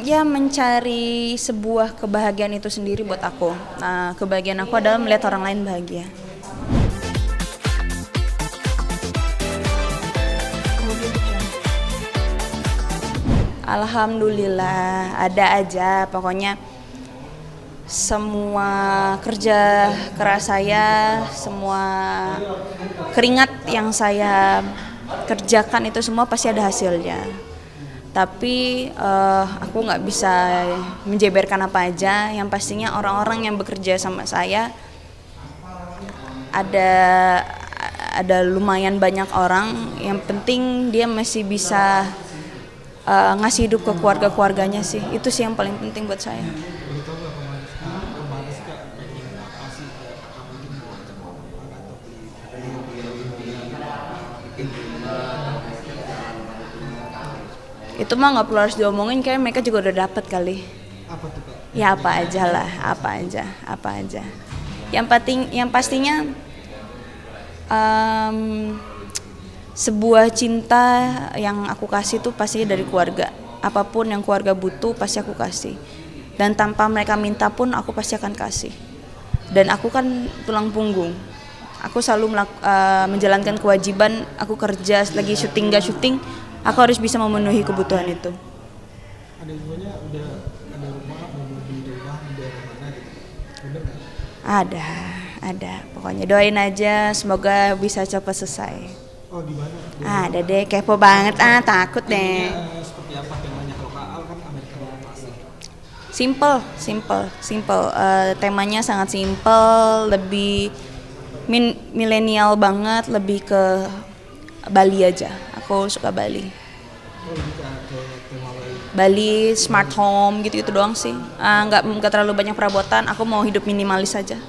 Ya mencari sebuah kebahagiaan itu sendiri buat aku. Kebahagiaan aku adalah melihat orang lain bahagia. Alhamdulillah ada aja, pokoknya semua kerja keras saya, semua keringat yang saya kerjakan itu semua pasti ada hasilnya. Tapi aku nggak bisa menjeberkan apa aja. Yang pastinya orang-orang yang bekerja sama saya ada lumayan banyak orang. Yang penting dia masih bisa ngasih hidup ke keluarga-keluarganya sih. Itu sih yang paling penting buat saya. Itu mah nggak perlu harus diomongin, kayak mereka juga udah dapet kali. Apa tuh Kak? Ya apa aja lah, apa aja. Yang pastinya sebuah cinta yang aku kasih tuh pastinya dari keluarga. Apapun yang keluarga butuh pasti aku kasih. Dan tanpa mereka minta pun aku pasti akan kasih. Dan aku kan tulang punggung. Aku selalu menjalankan kewajiban. Aku kerja lagi syuting gak syuting, aku harus bisa memenuhi kebutuhan itu. Ada semuanya udah ada rumah, mau beli rumah di daerah mana gitu. Bener nggak? Ada. Pokoknya doain aja semoga bisa cepat selesai. Oh di mana? Ada deh, kepo banget. Takut deh. Seperti apa temanya kalau Kak Al kan Amerika Pasti. Simple. Temanya sangat simple, lebih milenial banget, lebih ke Bali aja. Aku suka Bali. Oh lebih ke tema lain. Bali, smart home gitu-gitu doang sih. Nggak terlalu banyak perabotan. Aku mau hidup minimalis aja.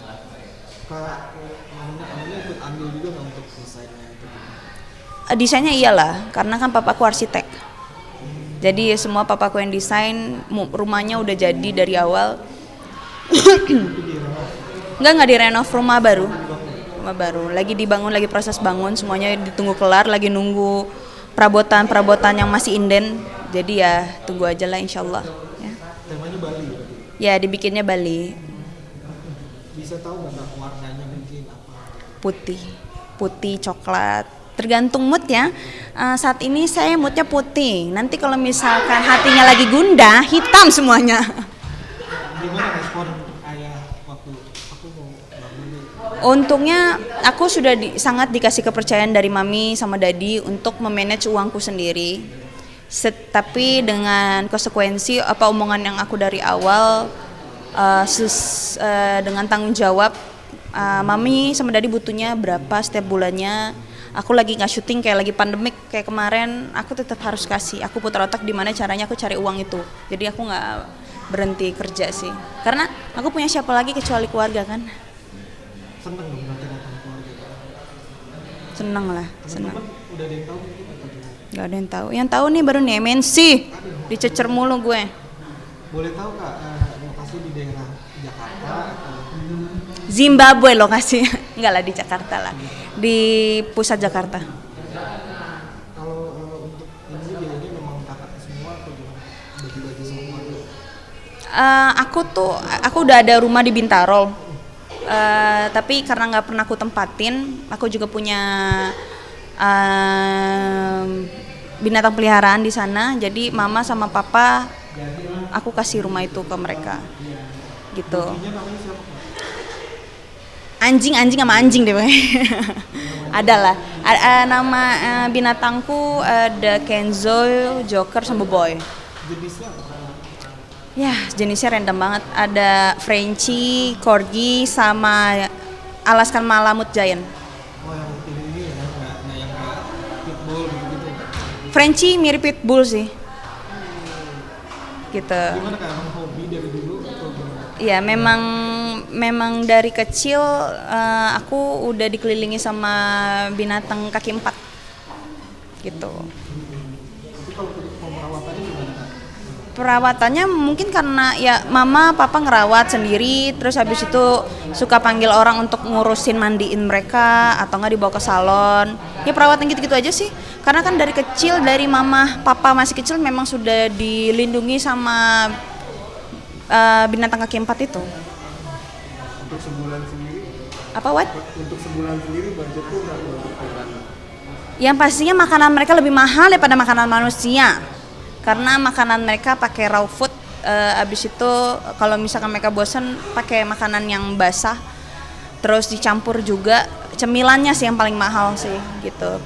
Kak, namanya ikut andil juga nggak untuk desainnya itu? Desainnya iyalah, karena kan papaku arsitek. Jadi semua papaku yang desain, rumahnya udah jadi dari awal. Nggak direnov, rumah baru. Lagi dibangun, lagi proses bangun, semuanya ditunggu kelar, lagi nunggu perabotan yang masih inden. Jadi ya tunggu aja lah insyaallah. Ya. Temanya Bali. Ya dibikinnya Bali. Bisa tahu nggak warnanya mungkin apa? Putih, coklat. Tergantung mood ya. Saat ini saya moodnya putih. Nanti kalau misalkan hatinya lagi gundah, hitam semuanya. Gimana respon ayah waktu aku mau bangun nih? Untungnya aku sudah sangat dikasih kepercayaan dari mami sama dadi untuk memanage uangku sendiri. Tapi dengan konsekuensi omongan yang aku dari awal, dengan tanggung jawab, mami sama dadi butuhnya berapa setiap bulannya. Aku lagi nggak syuting kayak lagi pandemik kayak kemarin, aku tetap harus kasih. Aku putar otak gimana caranya aku cari uang itu. Jadi aku nggak berhenti kerja sih, karena aku punya siapa lagi kecuali keluarga kan. Seneng dong nanti datang keluarga. Seneng lah. Teman-teman udah ada yang tahu mungkin atau gimana? Gak ada yang tahu. Yang tahu nih baru nih MNC. Dicecer mulu gue. Boleh tahu Kak, lokasi di daerah Jakarta atau Zimbabwe lokasi. Enggak lah, di Jakarta lah. Di pusat Jakarta. kalau untuk ini biayanya memang kakak semua atau gimana? Bagi-bagi semua tuh. Aku udah ada rumah di Bintaro. Tapi karena nggak pernah aku tempatin, aku juga punya binatang peliharaan di sana. Jadi mama sama papa, aku kasih rumah itu ke mereka. Gitu. Ini namanya siapa Kak? Anjing sama anjing deh. Adalah nama binatangku ada Kenzo, Joker sama Boy. Jenisnya apa? Ya jenisnya random banget. Ada Frenchie, Corgi sama Alaskan Malamute Giant. Oh yang ini ya, nggak yang kayak pitbull gitu. Frenchie mirip pitbull sih. Gitu. Gimana Kak, emang hobi dari dulu atau gimana? Ya memang dari kecil aku udah dikelilingi sama binatang kaki empat. Gitu. Tapi kalau untuk pemerawatannya gimana Kak? Perawatannya mungkin karena ya mama papa ngerawat sendiri, terus habis itu suka panggil orang untuk ngurusin mandiin mereka atau nggak dibawa ke salon. Ya perawatan gitu-gitu aja sih. Karena kan dari kecil, dari mama papa masih kecil memang sudah dilindungi sama binatang kaki empat itu. Untuk sebulan sendiri, Apa what? untuk sebulan sendiri budget tuh nggak untuk hewan. Yang pastinya makanan mereka lebih mahal daripada makanan manusia. Karena makanan mereka pakai raw food, abis itu kalau misalkan mereka bosan pakai makanan yang basah, terus dicampur juga cemilannya sih yang paling mahal sih gitu.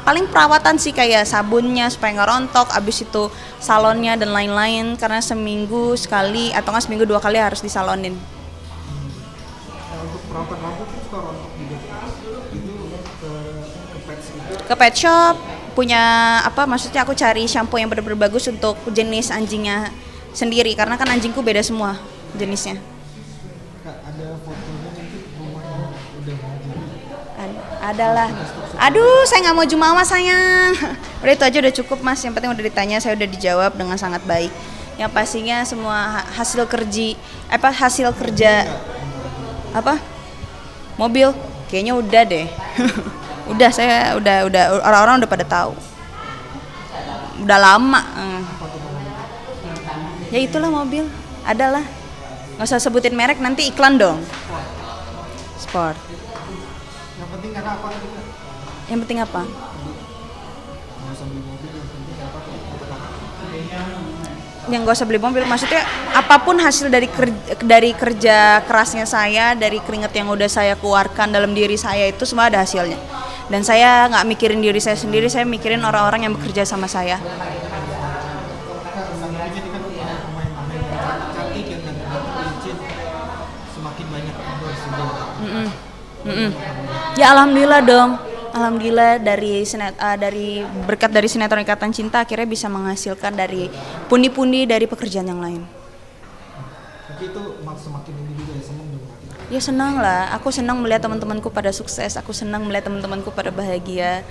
Paling perawatan sih kayak sabunnya supaya nggak rontok, abis itu salonnya dan lain-lain karena seminggu sekali atau nggak seminggu 2 kali harus disalonin. Nah, untuk perawatan rambut tuh suka rontok juga. Itu ke pets gitu. Ke pet shop punya maksudnya aku cari shampoo yang benar-benar bagus untuk jenis anjingnya sendiri karena kan anjingku beda semua jenisnya. Kak, ada fotonya nanti rumahnya udah mau jadi. Adalah. Aduh, saya nggak mau jumawa sayang. Udah itu aja udah cukup mas. Yang penting udah ditanya, saya udah dijawab dengan sangat baik. Yang pastinya semua hasil kerja mobil kayaknya udah deh. udah orang-orang udah pada tahu. Udah lama. Ya itulah mobil. Adalah. Nggak usah sebutin merek nanti iklan dong. Sport. Yang penting karena apa tadi Kak? Yang penting apa? Nggak usah beli mobil, yang penting apa kata kakak? Yang gak usah beli mobil, maksudnya apapun hasil dari kerja kerasnya saya, dari keringat yang udah saya keluarkan dalam diri saya itu semua ada hasilnya. Dan saya nggak mikirin diri saya sendiri, saya mikirin orang-orang yang bekerja sama saya. Kak, sampingnya ini kan pemain-pemain yang cantik yang ganteng-ganteng licin semakin banyak endorse juga. Ya alhamdulillah dong. Alhamdulillah dari berkat dari sinetron Ikatan Cinta akhirnya bisa menghasilkan dari pundi-pundi dari pekerjaan yang lain. Tapi itu semakin ini juga ya, seneng dong berarti. Ya senang lah, aku senang melihat teman-temanku pada sukses, aku senang melihat teman-temanku pada bahagia.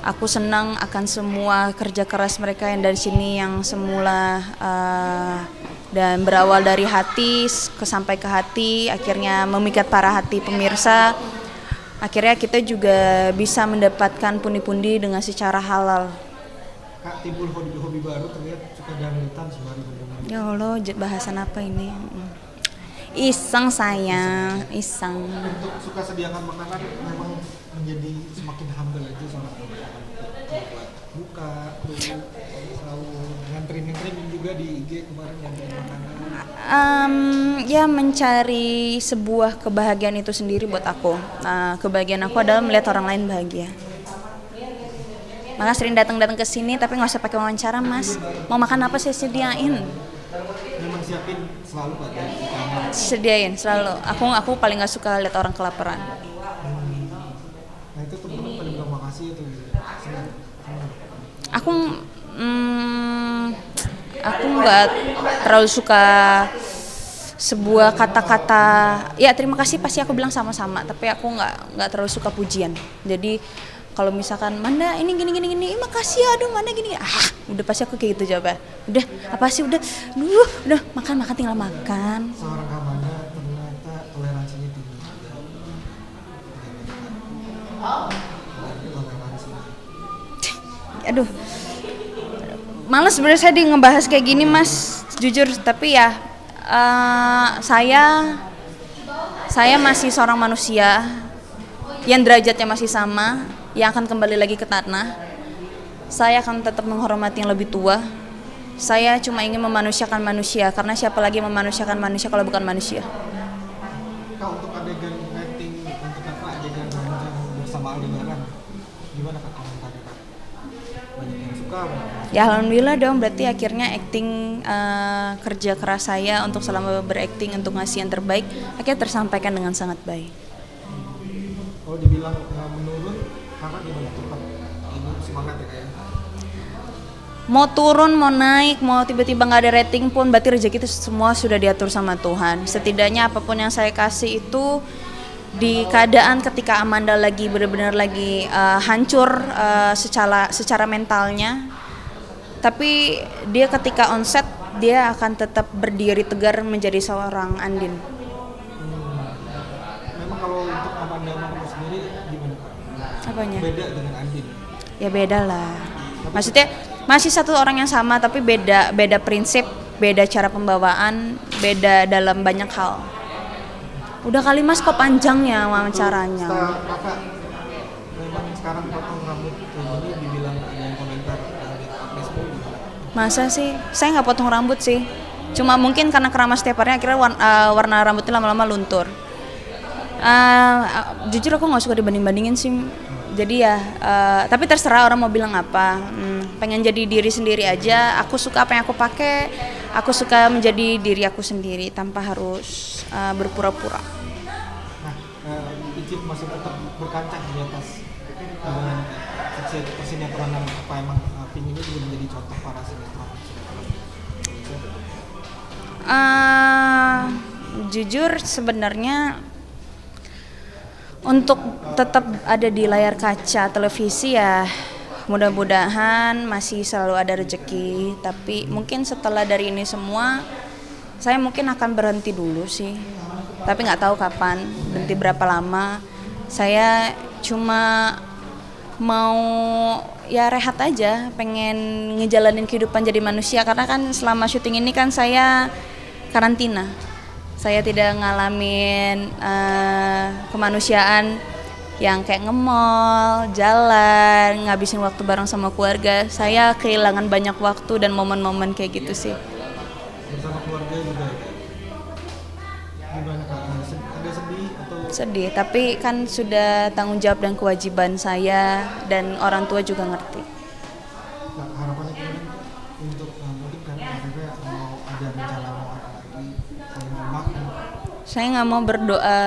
Aku senang akan semua kerja keras mereka yang dari sini yang semula dan berawal dari hati sampai ke hati, akhirnya memikat para hati pemirsa. Akhirnya kita juga bisa mendapatkan pundi-pundi dengan secara halal. Kak, timbul hobi baru terlihat suka dangdutan sembari berdengar. Ya Allah, bahasan apa ini? Iseng sayang, iseng. Untuk suka sediakan makanan memang menjadi semakin humble aja sama teman-teman. Buat buka, selalu ngantrin juga di IG kemarin ngantrin makanan. Ya mencari sebuah kebahagiaan itu sendiri buat aku. Kebahagiaan aku adalah melihat orang lain bahagia. Makanya sering datang ke sini tapi nggak usah pakai wawancara mas. Mau makan apa saya sediain. Memang siapin selalu Kak dari kamar. Sediain selalu. Aku paling nggak suka lihat orang kelaparan. Nah itu teman-teman pada bilang makasih itu. Senang. Aku nggak terlalu suka sebuah kata-kata. Ya terima kasih pasti aku bilang sama-sama. Tapi aku nggak terlalu suka pujian. Jadi kalau misalkan Manda ini gini, makasih ya, aduh Manda gini, udah pasti aku kayak gitu jawab. Udah, apa sih udah makan tinggal makan. Seorang Kamanda ternyata toleransinya tinggi. Aduh, males sebenarnya saya ngebahas kayak gini mas, jujur. Tapi ya saya masih seorang manusia yang derajatnya masih sama, yang akan kembali lagi ke tanah. Saya akan tetap menghormati yang lebih tua. Saya cuma ingin memanusiakan manusia, karena siapa lagi yang memanusiakan manusia kalau bukan manusia. Kak, untuk adegan rating untuk Kakak adegan ranjang bersama Aldebaran, gimana Kak komentarnya Kak? Banyak yang suka, banyak yang Ya alhamdulillah dong, berarti akhirnya acting kerja keras saya untuk selama berakting untuk ngasih yang terbaik akhirnya tersampaikan dengan sangat baik. kalau dibilang menurun, Kakak gimana tetap ini semangat ya Kak ya? Mau turun, mau naik, mau tiba-tiba nggak ada rating pun berarti rezeki itu semua sudah diatur sama Tuhan. Setidaknya apapun yang saya kasih itu di keadaan ketika Amanda lagi benar-benar lagi hancur secara mentalnya, Tapi dia ketika on set dia akan tetap berdiri tegar menjadi seorang Andin. Memang kalau untuk Amanda Manopo sendiri gimana Kak? Apanya? Beda dengan Andin. Ya beda lah. Maksudnya masih satu orang yang sama tapi beda prinsip, beda cara pembawaan, beda dalam banyak hal. Udah kali Mas kok panjang ya wawancaranya. Setelah Kakak memang sekarang potong rambut kayak gini dibilang ada yang komentar di Facebook gimana? Masa sih? Saya nggak potong rambut sih. Cuma mungkin karena keramas setiap harinya akhirnya warna rambutnya lama-lama luntur. Jujur aku nggak suka dibanding-bandingin sih. Jadi ya, tapi terserah orang mau bilang apa. Pengen jadi diri sendiri aja. Aku suka apa yang aku pakai. Aku suka menjadi diri aku sendiri tanpa harus berpura-pura. Nah, Icip masih tetap berkancah di atas dengan persinetronan apa emang Pink ini juga menjadi contoh para sinetron. Jujur sebenarnya untuk tetap ada di layar kaca televisi ya mudah-mudahan masih selalu ada rezeki, tapi mungkin setelah dari ini semua saya mungkin akan berhenti dulu sih, tapi nggak tahu kapan, berhenti berapa lama. Saya cuma mau ya rehat aja, pengen ngejalanin kehidupan jadi manusia karena kan selama syuting ini kan saya karantina. Saya tidak ngalamin kemanusiaan yang kayak nge-mall, jalan, ngabisin waktu bareng sama keluarga. Saya kehilangan banyak waktu dan momen-momen kayak gitu sih. Bersama keluarga juga gimana Kak? Ada sedih atau? Sedih, tapi kan sudah tanggung jawab dan kewajiban saya dan orang tua juga ngerti. Nah, harapannya gimana untuk mungkin karena mereka mau ada rencana mau apa lagi saling memakan. Saya nggak mau berdoa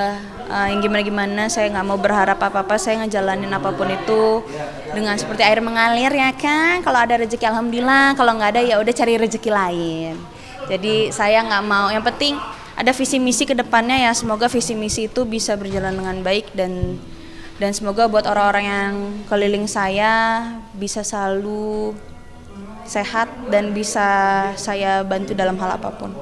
yang gimana-gimana, saya nggak mau berharap apa-apa, saya ngejalanin apapun itu dengan seperti air mengalir ya kan. Kalau ada rezeki alhamdulillah, kalau nggak ada ya udah cari rezeki lain. Jadi saya nggak mau, yang penting ada visi misi ke depannya ya, semoga visi misi itu bisa berjalan dengan baik dan semoga buat orang-orang yang keliling saya bisa selalu sehat dan bisa saya bantu dalam hal apapun.